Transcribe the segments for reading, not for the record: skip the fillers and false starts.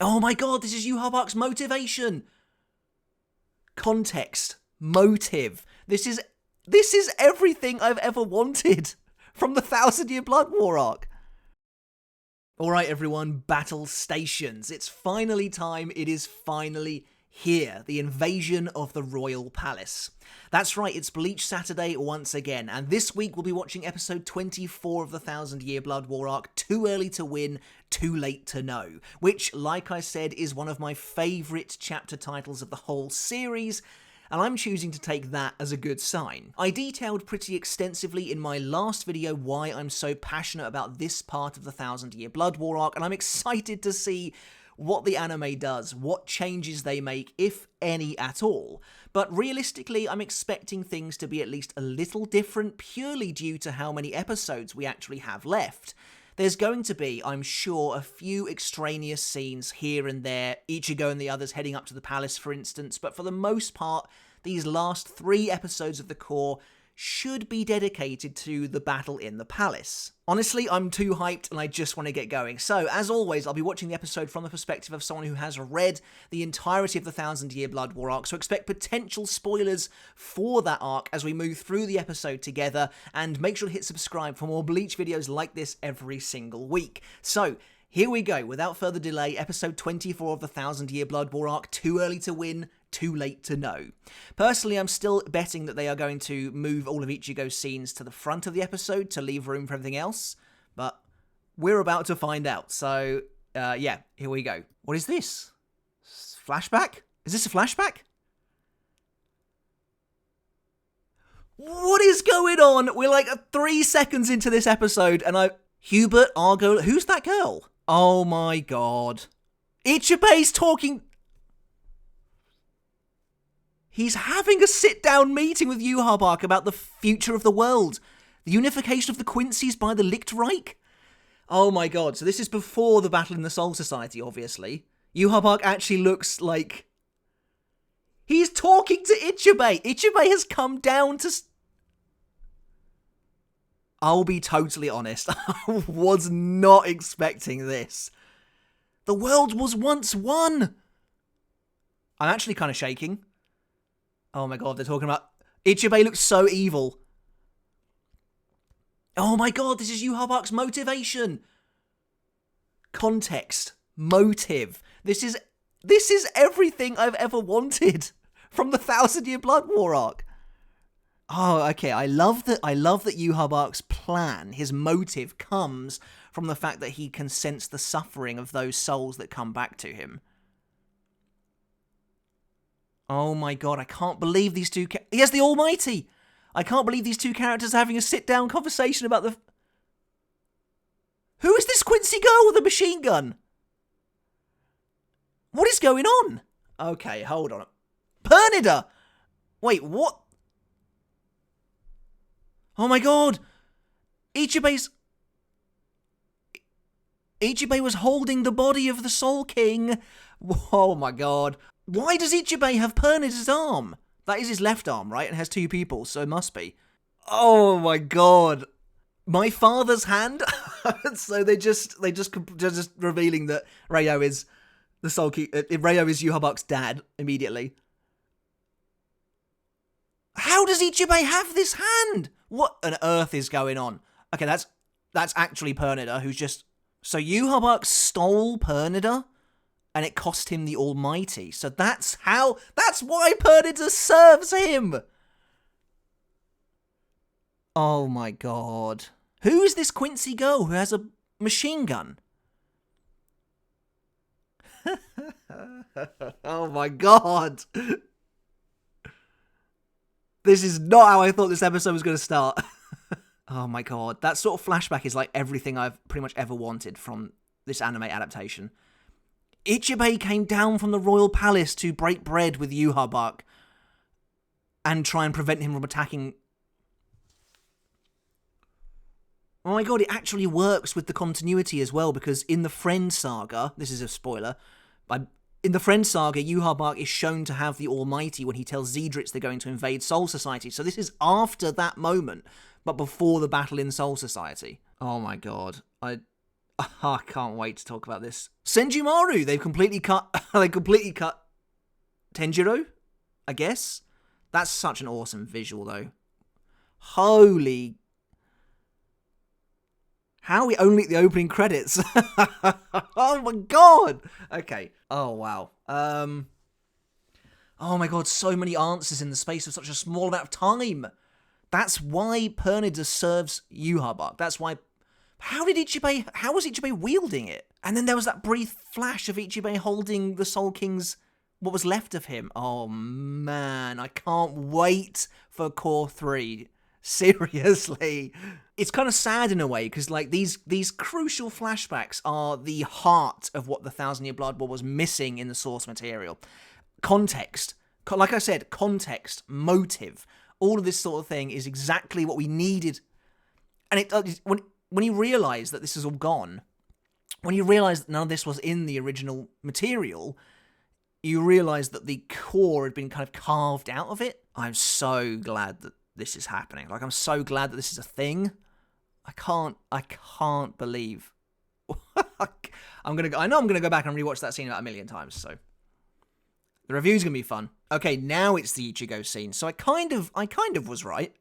Oh my god, this is Yhwach's motivation! Context. Motive. This is everything I've ever wanted from the 1,000-Year Blood War arc. Alright everyone, battle stations. It's finally time, it is finally here, the invasion of the Royal Palace. That's right, it's Bleach Saturday once again, and this week we'll be watching episode 24 of the 1,000-Year Blood War arc, Too Early to Win, Too Late to Know, which, like I said, is one of my favourite chapter titles of the whole series, and I'm choosing to take that as a good sign. I detailed pretty extensively in my last video why I'm so passionate about this part of the 1,000-Year Blood War arc, and I'm excited to see what the anime does, what changes they make, if any at all. But realistically, I'm expecting things to be at least a little different purely due to how many episodes we actually have left. There's going to be, I'm sure, a few extraneous scenes here and there, Ichigo and the others heading up to the palace, for instance, but for the most part, these last 3 episodes of the core should be dedicated to the battle in the palace. Honestly, I'm too hyped and I just want to get going. So, as always, I'll be watching the episode from the perspective of someone who has read the entirety of the 1,000-Year Blood War arc, so expect potential spoilers for that arc as we move through the episode together, and make sure to hit subscribe for more Bleach videos like this every single week. So, here we go, without further delay, episode 24 of the 1,000-Year Blood War arc, Too Early to Win, Too Late to Know. Personally, I'm still betting that they are going to move all of Ichigo's scenes to the front of the episode to leave room for everything else, but we're about to find out. So, yeah, here we go. What is this? Flashback? Is this a flashback? What is going on? We're like 3 seconds into this episode, and Hubert, Argo, who's that girl? Oh my god. Ichibe's talking... He's having a sit-down meeting with Yhwach about the future of the world. The unification of the Quincy's by the Lichtreich? Oh my god, so this is before the battle in the Soul Society, obviously. Yhwach actually looks like... He's talking to Ichibe! Ichibe has come down to... I'll be totally honest, I was not expecting this. The world was once one! I'm actually kind of shaking. Oh my god, they're talking about... Ichibe looks so evil. Oh my god, this is Yhwach's motivation. Context. Motive. This is everything I've ever wanted from the 1,000-Year Blood War arc. Oh, okay, I love that Yhwach's plan, his motive, comes from the fact that he can sense the suffering of those souls that come back to him. Oh my god, I can't believe these two... He has the Almighty! I can't believe these two characters are having a sit-down conversation about the... Who is this Quincy girl with a machine gun? What is going on? Okay, hold on. Pernida! Wait, what? Oh my god! Ichibe was holding the body of the Soul King! Oh my god. Why does Ichibe have Pernida's arm? That is his left arm, right? And has 2 people, so it must be. Oh my god. My father's hand? So they're just revealing that Ryo is the Soul King. Ryo is Yhwach's dad immediately. How does Ichibe have this hand? What on earth is going on? Okay, that's actually Pernida, who's just... So Yhwach stole Pernida? And it cost him the Almighty. So that's why Pernida serves him! Oh my god. Who is this Quincy girl who has a machine gun? Oh my god. This is not how I thought this episode was going to start. Oh my god. That sort of flashback is like everything I've pretty much ever wanted from this anime adaptation. Ichibe came down from the royal palace to break bread with Yhwach and try and prevent him from attacking. Oh my god, it actually works with the continuity as well, because in the Friend Saga, this is a spoiler, in the Friend Saga, Yhwach is shown to have the Almighty when he tells Zedrits they're going to invade Soul Society. So this is after that moment, but before the battle in Soul Society. Oh my god. I can't wait to talk about this. Senjumaru, they've completely cut Tenjiro, I guess. That's such an awesome visual, though. Holy... How are we only at the opening credits? Oh my god! Okay. Oh, wow. Oh my god, so many answers in the space of such a small amount of time. That's why Pernida serves Yhwach. That's why... How was Ichibei wielding it? And then there was that brief flash of Ichibei holding the Soul King's... what was left of him. Oh man, I can't wait for Core 3. Seriously. It's kind of sad in a way, because like these crucial flashbacks are the heart of what the Thousand Year Blood War was missing in the source material. Context. Like I said, context, motive, all of this sort of thing is exactly what we needed. And it when you realise that this is all gone, when you realise that none of this was in the original material, you realise that the core had been kind of carved out of it. I'm so glad that this is happening. Like, I'm so glad that this is a thing. I can't believe. I know I'm gonna go back and rewatch that scene about 1,000,000 times. So the review's gonna be fun. Okay, now it's the Ichigo scene. So I kind of was right.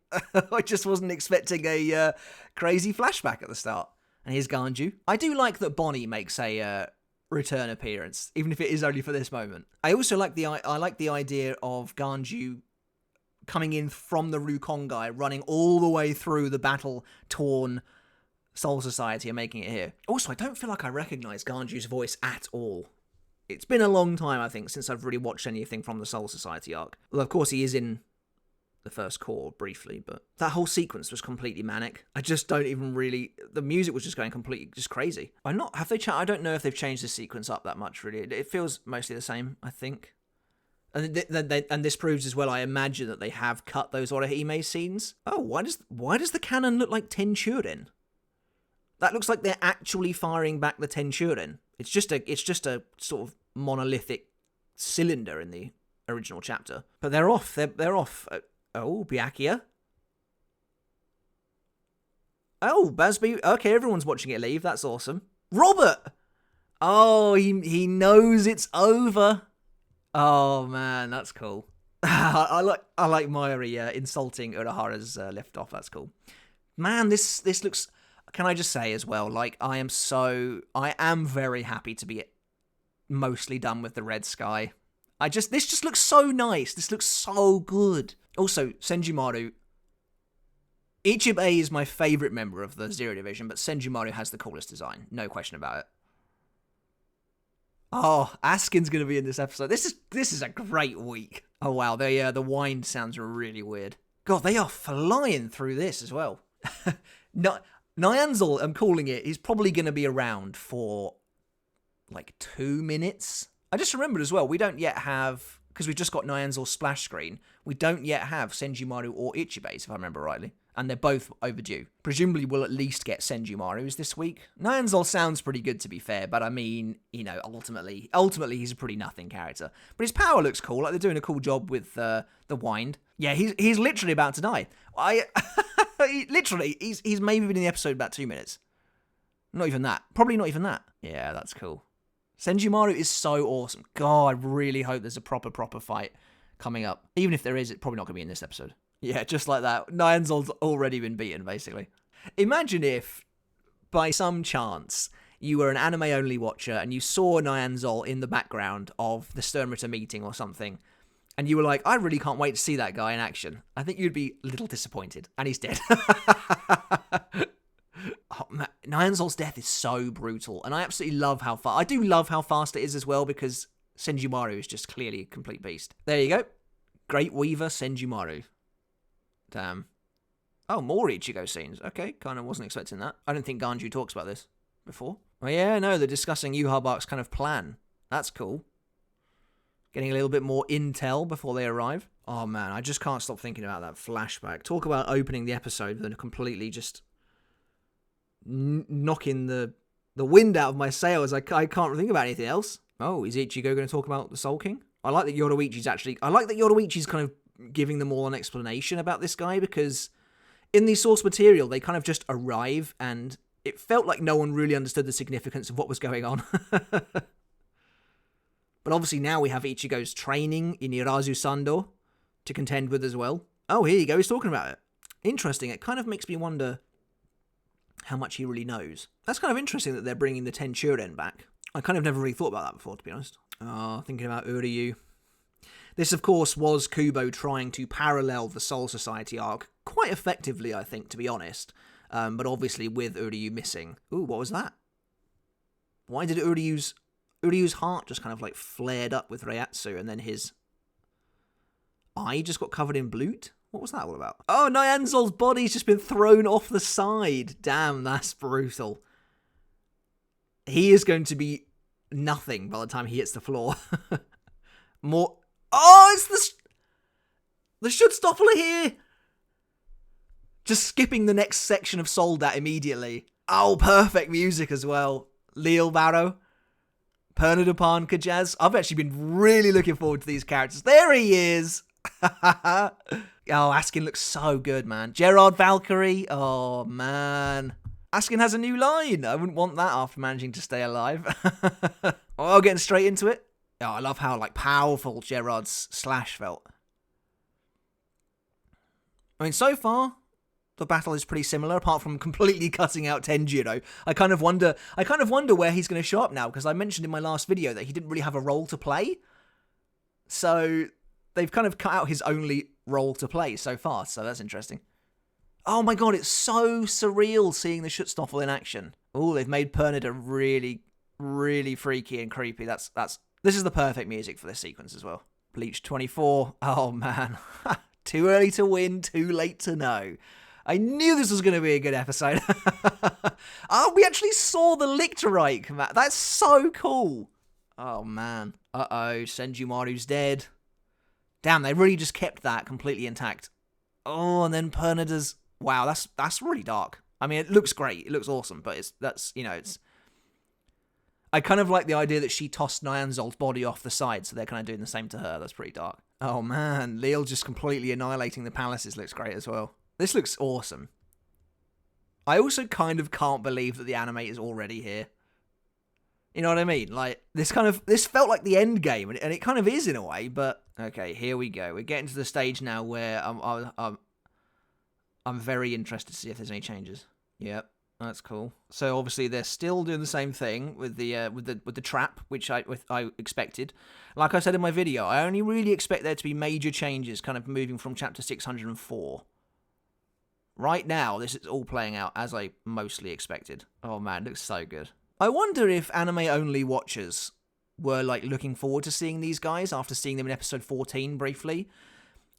I just wasn't expecting a crazy flashback at the start. And here's Ganju. I do like that Bonnie makes a return appearance, even if it is only for this moment. I also like the idea of Ganju coming in from the Rukongai, running all the way through the battle-torn Soul Society and making it here. Also, I don't feel like I recognise Ganju's voice at all. It's been a long time, I think, since I've really watched anything from the Soul Society arc. Well, of course, he is in the first core briefly, but that whole sequence was completely manic. I just don't even really... The music was just going completely... just crazy. I don't know if they've changed the sequence up that much, really. It feels mostly the same, I think. And this proves as well, I imagine that they have cut those Orihime scenes. Oh, why does the cannon look like Tenchurin? That looks like they're actually firing back the Tenchurin. It's just a sort of monolithic cylinder in the original chapter. But they're off. They're off. Oh, Byakuya. Oh, Basby. Okay, everyone's watching it leave. That's awesome. Robert! Oh, he knows it's over. Oh man, that's cool. I like Mayuri insulting Urahara's lift off. That's cool. Man, this looks. Can I just say as well? Like, I am very happy to be mostly done with the red sky. This just looks so nice. This looks so good. Also, Senjumaru. Ichibei is my favourite member of the Zero Division, but Senjumaru has the coolest design. No question about it. Oh, Askin's going to be in this episode. This is a great week. Oh, wow. The wind sounds really weird. God, they are flying through this as well. Nyanzel, I'm calling it, is probably going to be around for like 2 minutes. I just remembered as well, we don't yet have, because we've just got Nyanzel's splash screen, we don't yet have Senjumaru or Ichibei's, if I remember rightly. And they're both overdue. Presumably we'll at least get Senjumaru's this week. Nyanzel sounds pretty good, to be fair, but I mean, you know, ultimately he's a pretty nothing character. But his power looks cool, like they're doing a cool job with the wind. Yeah, he's literally about to die. He's maybe been in the episode about 2 minutes. Not even that. Probably not even that. Yeah, that's cool. Senjumaru is so awesome. God, I really hope there's a proper fight coming up. Even if there is, it's probably not going to be in this episode. Yeah, just like that. Nyanzel's already been beaten, basically. Imagine if, by some chance, you were an anime-only watcher and you saw Nyanzel in the background of the Sternritter meeting or something, and you were like, I really can't wait to see that guy in action. I think you'd be a little disappointed. And he's dead. Oh, man. Nyanzel's death is so brutal, and I absolutely love how fast... I do love how fast it is as well, because Senjumaru is just clearly a complete beast. There you go. Great Weaver Senjumaru. Damn. Oh, more Ichigo scenes. Okay, kind of wasn't expecting that. I don't think Ganju talks about this before. Oh yeah, no, they're discussing Yhwach's kind of plan. That's cool. Getting a little bit more intel before they arrive. Oh man, I just can't stop thinking about that flashback. Talk about opening the episode and completely just knocking the wind out of my sails. I can't think about anything else. Oh, is Ichigo going to talk about the Soul King? I like that Yoruichi's kind of giving them all an explanation about this guy, because in the source material they kind of just arrive and It felt like no one really understood the significance of what was going on. But obviously now we have Ichigo's training in Irazu Sando to contend with as well. Oh, here you go, he's talking about it. Interesting, it kind of makes me wonder how much he really knows. That's kind of interesting that they're bringing the Tenchuren back. I kind of never really thought about that before, to be honest. Oh, thinking about Uryu. This, of course, was Kubo trying to parallel the Soul Society arc quite effectively, I think, to be honest. But obviously with Uryu missing. Ooh, what was that? Why did Uryu's heart just kind of like flared up with Reiatsu and then his eye just got covered in blood? What was that all about? Oh, Nyanzol's body's just been thrown off the side. Damn, that's brutal. He is going to be nothing by the time he hits the floor. More... Oh, it's the Schutzstaffel here. Just skipping the next section of Soldat immediately. Oh, perfect music as well. Lil Barrow. Pernadupan Kajaz. I've actually been really looking forward to these characters. There he is. Oh, Askin looks so good, man. Gerard Valkyrie. Oh, man. Askin has a new line. I wouldn't want that after managing to stay alive. Oh, getting straight into it. Oh, I love how, like, powerful Gerard's slash felt. I mean, so far, the battle is pretty similar, apart from completely cutting out Tenjiro. I kind of wonder where he's going to show up now, because I mentioned in my last video that he didn't really have a role to play. So, they've kind of cut out his only role to play so far, so that's interesting. Oh my god, it's so surreal seeing the Schutzstaffel in action. Oh, they've made Pernida really, really freaky and creepy. This is the perfect music for this sequence as well. Bleach 24. Oh, man. Too early to win, too late to know. I knew this was going to be a good episode. Oh, we actually saw the Lictorite come out. That's so cool. Oh, man. Uh-oh, Senjumaru's dead. Damn, they really just kept that completely intact. Oh, and then Pernida's... Wow, that's really dark. I mean, it looks great. It looks awesome, but it's... I kind of like the idea that she tossed Nyanzol's body off the side, so they're kind of doing the same to her. That's pretty dark. Oh, man. Leal just completely annihilating the palaces looks great as well. This looks awesome. I also kind of can't believe that the anime is already here. You know what I mean? Like, this felt like the end game, and it kind of is in a way, but... Okay, here we go. We're getting to the stage now where I'm very interested to see if there's any changes. Yep. That's cool. So obviously they're still doing the same thing with the trap, which I expected. Like I said in my video, I only really expect there to be major changes, kind of moving from chapter 604. Right now, this is all playing out as I mostly expected. Oh man, it looks so good. I wonder if anime-only watchers were like looking forward to seeing these guys after seeing them in episode 14 briefly.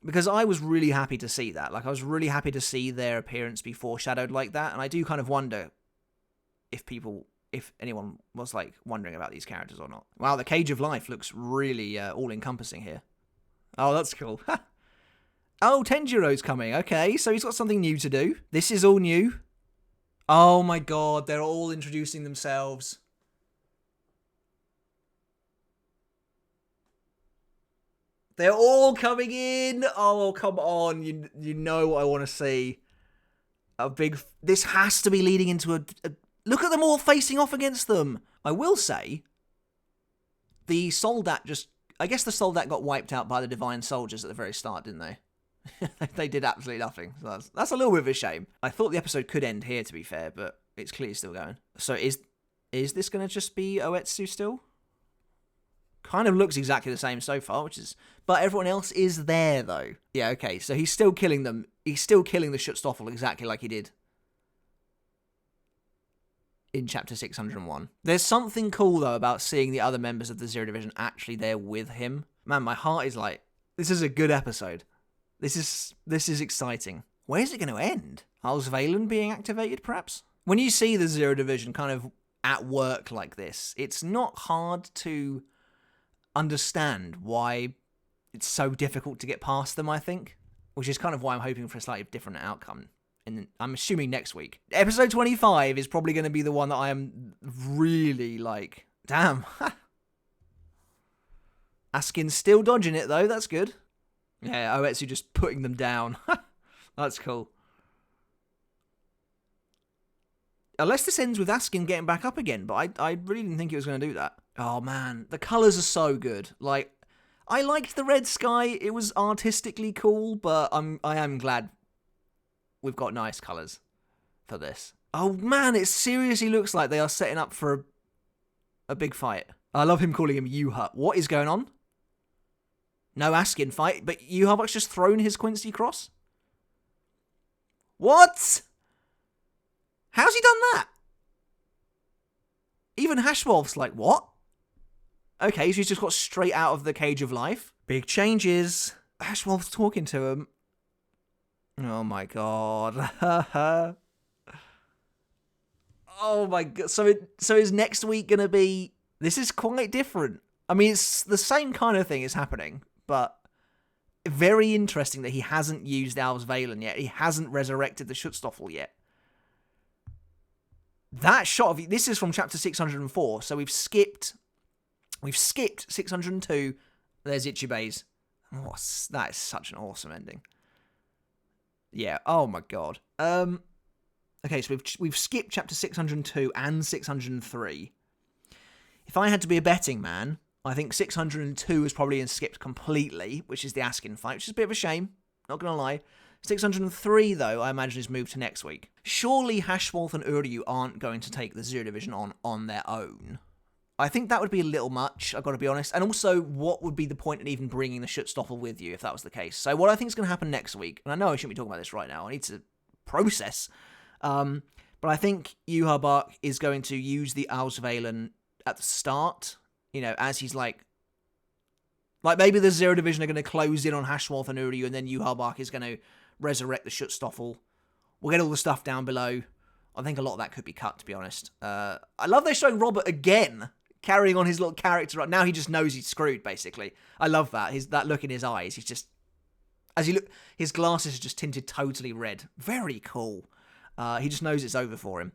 Because I was really happy to see that. Like, I was really happy to see their appearance be foreshadowed like that. And I do kind of wonder if anyone was, like, wondering about these characters or not. Wow, the Cage of Life looks really all-encompassing here. Oh, that's cool. Oh, Tenjiro's coming. Okay, so he's got something new to do. This is all new. Oh, my God. They're all introducing themselves. They're all coming in. Oh, come on. You know what I want to see. This has to be leading into a... Look at them all facing off against them. I will say, the Soldat just... I guess the Soldat got wiped out by the Divine Soldiers at the very start, didn't they? They did absolutely nothing. So that's a little bit of a shame. I thought the episode could end here, to be fair, but it's clearly still going. So is this going to just be Oetsu still? Kind of looks exactly the same so far, but everyone else is there, though. Yeah, okay, so he's still killing them. He's still killing the Schutzstaffel exactly like he did in chapter 601. There's something cool, though, about seeing the other members of the Zero Division actually there with him. Man, my heart is like, this is a good episode. This is exciting. Where is it going to end? How's Valen being activated, perhaps? When you see the Zero Division kind of at work like this, it's not hard to understand why it's so difficult to get past them, I think. Which is kind of why I'm hoping for a slightly different outcome. And I'm assuming next week. Episode 25 is probably going to be the one that I am really like, damn. Askin's still dodging it, though. That's good. Yeah, Oetsu just putting them down. That's cool. Unless this ends with Askin getting back up again, but I really didn't think it was going to do that. Oh man, the colours are so good. Like, I liked the red sky. It was artistically cool, but I am glad we've got nice colours for this. Oh man, it seriously looks like they are setting up for a big fight. I love him calling him Yhwach. What is going on? No Askin fight, but Yhwach's just thrown his Quincy cross? What? How's he done that? Even Hashwolf's like, what? Okay, so he's just got straight out of the Cage of Life. Big changes. Hashwolf's talking to him. Oh my god. Oh my god. So is next week going to be... This is quite different. I mean, it's the same kind of thing is happening, but very interesting that he hasn't used Al's Valen yet. He hasn't resurrected the Schutzstoffel yet. That shot of... This is from chapter 604, so we've skipped 602. There's Ichibe's. Oh, that is such an awesome ending. Yeah, oh my god. Okay, so we've skipped chapter 602 and 603. If I had to be a betting man, I think 602 is probably been skipped completely, which is the Askin fight, which is a bit of a shame, not gonna lie. 603, though, I imagine is moved to next week. Surely Hashwolf and Uryu aren't going to take the Zero Division on their own. I think that would be a little much, I've got to be honest. And also, what would be the point in even bringing the Schutzstoffel with you if that was the case? So what I think is going to happen next week, and I know I shouldn't be talking about this right now, I need to process, but I think Yhwach is going to use the Ausvalen at the start, you know, as he's like maybe the Zero Division are going to close in on Hashwolf and Uryu, and then Yhwach is going to resurrect the Schutzstoffel. We'll get all the stuff down below. I think a lot of that could be cut, to be honest. I love they're showing Robert again, carrying on his little character. Now he just knows he's screwed, basically. I love that. That look in his eyes. He's just... As you look, his glasses are just tinted totally red. Very cool. He just knows it's over for him.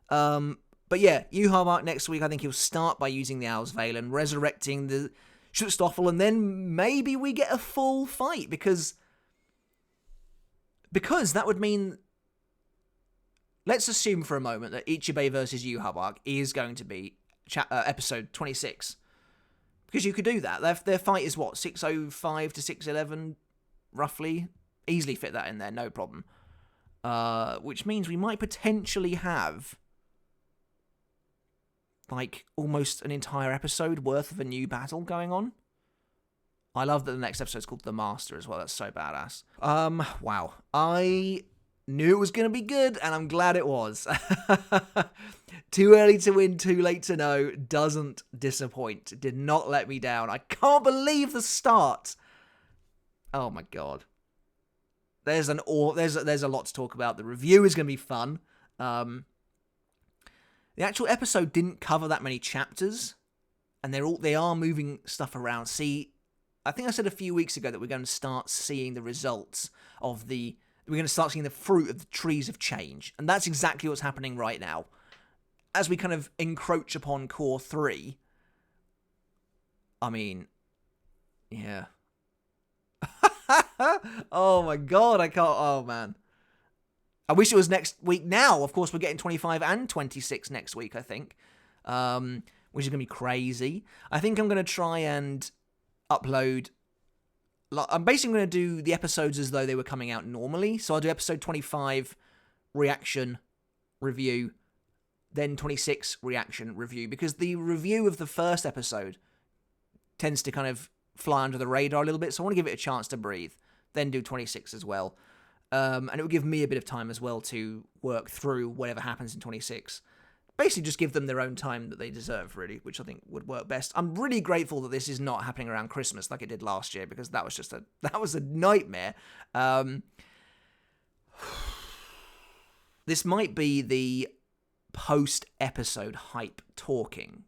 But yeah, Yhwach next week, I think he'll start by using the Ausvalen, resurrecting the Schutzstoffel, and then maybe we get a full fight, because that would mean... Let's assume for a moment that Ichibei versus Yhwach is going to be episode 26. Because you could do that. Their fight is what, 605 to 611, roughly? Easily fit that in there, no problem. Which means we might potentially have like almost an entire episode worth of a new battle going on. I love that the next episode is called The Master as well. That's so badass. Wow. I knew it was going to be good, and I'm glad it was. Too early to win, too late to know doesn't disappoint. Did not let me down. I can't believe the start. Oh my god. There's a lot to talk about. The review is going to be fun. The actual episode didn't cover that many chapters, and they are moving stuff around. See, I think I said a few weeks ago that we're going to start seeing the results of we're going to start seeing the fruit of the trees of change, and that's exactly what's happening right now. As we kind of encroach upon Core 3, I mean, yeah. Oh my god, I can't, oh man. I wish it was next week now. Of course, we're getting 25 and 26 next week, I think, which is going to be crazy. I think I'm going to try and upload... I'm basically going to do the episodes as though they were coming out normally. So I'll do episode 25, reaction, review, then 26, reaction, review. Because the review of the first episode tends to kind of fly under the radar a little bit. So I want to give it a chance to breathe. Then do 26 as well. And it will give me a bit of time as well to work through whatever happens in 26. Basically just give them their own time that they deserve, really, which I think would work best. I'm really grateful that this is not happening around Christmas like it did last year, because that was a nightmare. This might be the post-episode hype talking,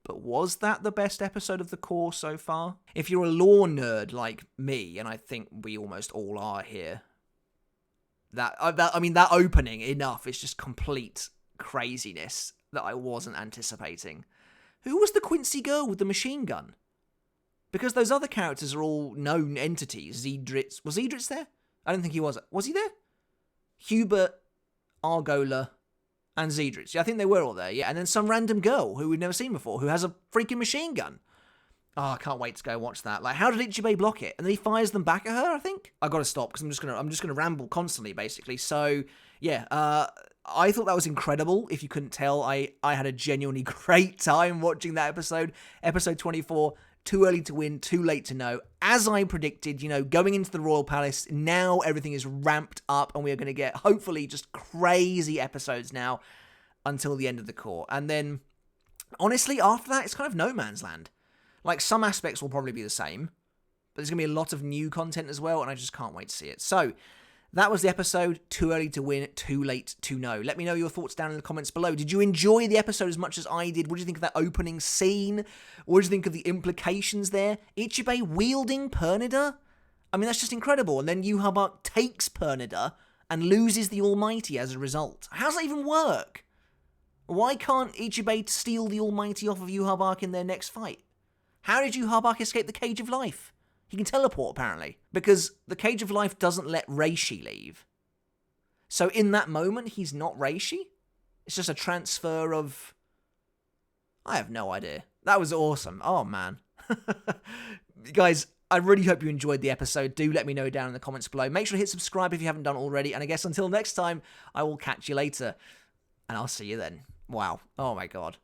but was that the best episode of the core so far? If you're a lore nerd like me, and I think we almost all are here, that opening, enough, it's just complete craziness that I wasn't anticipating. Who was the Quincy girl with the machine gun? Because those other characters are all known entities. Was Idris there? I don't think he was. Was he there? Hubert, Argola, And Zedrits. Yeah, I think they were all there, yeah. And then some random girl who we've never seen before who has a freaking machine gun. Oh, I can't wait to go watch that. Like, how did Ichibei block it? And then he fires them back at her, I think? I gotta stop, because I'm just gonna ramble constantly, basically. So, yeah, I thought that was incredible. If you couldn't tell, I had a genuinely great time watching that episode. Episode 24, Too Early to Win, Too Late to Know. As I predicted, you know, going into the Royal Palace, now everything is ramped up, and we are going to get, hopefully, just crazy episodes now until the end of the court. And then, honestly, after that, it's kind of no man's land. Like, some aspects will probably be the same, but there's going to be a lot of new content as well, and I just can't wait to see it. So, that was the episode, Too Early to Win, Too Late to Know. Let me know your thoughts down in the comments below. Did you enjoy the episode as much as I did? What do you think of that opening scene? What do you think of the implications there? Ichibei wielding Pernida? I mean, that's just incredible. And then Yhwach takes Pernida and loses the Almighty as a result. How does that even work? Why can't Ichibei steal the Almighty off of Yhwach in their next fight? How did Yhwach escape the Cage of Life? He can teleport, apparently, because the Cage of Life doesn't let Reishi leave. So in that moment, he's not Reishi? It's just a transfer of... I have no idea. That was awesome. Oh, man. Guys, I really hope you enjoyed the episode. Do let me know down in the comments below. Make sure to hit subscribe if you haven't done already. And I guess until next time, I will catch you later. And I'll see you then. Wow. Oh, my God.